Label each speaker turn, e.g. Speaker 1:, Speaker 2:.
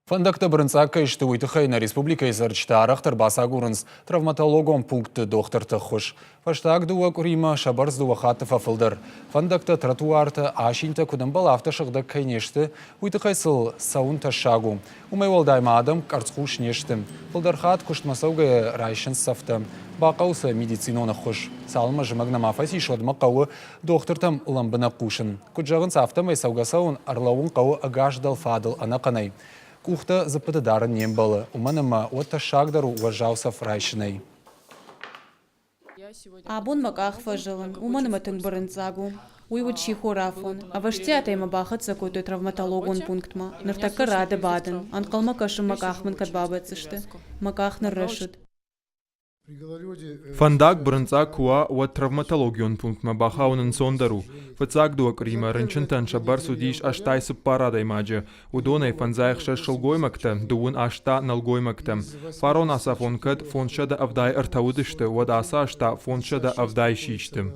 Speaker 1: Фандакта бірінсаққа ішті өйтіқайна республика изарчта арақтыр басагурынс травматологон пункты доқтырты құш. Фаштаг дуа күрейма шабарз дуа хаты фафылдыр. Фандакта тротуарты ашинта күдімбал автошығды кайнешті өйтіқайсыл сауын ташагу. Умай олдайма адам карцхуш нештім. Фылдархат күштмасауға райшын сафты. Бақаусы медициноны құш. Салымы жымагна мафаси шодма қауы доқтыртам ламбына құшын. Күджағын сафтамай сауғасауын арлауын қауы агаждал фадыл анақанай. Кухта запытыдарын нембалы. Уманыма отта шагдару уважался фрайшиной.
Speaker 2: Абун маках фажылын, уманыма тың бірінцагу. Уйвуд чихурафон, а ваштятайма бахат закутой травматологон пунктма. Ныртакка рады бадын, анқалма кашым макахмын кадбабацышты. Маках ныррышыд.
Speaker 3: Фандак брынцак куа уат травматологион пунктма бахаунын сондару. Фацак дуак рима рынчынтан шабар судиш аштай сыппарадай маджа. Удонай фанзаях шашылгоймакта, дуун ашта налгоймакта. Фарон асафон кад фоншада авдай артаудышты, уад аса ашта фоншада авдай шиштым.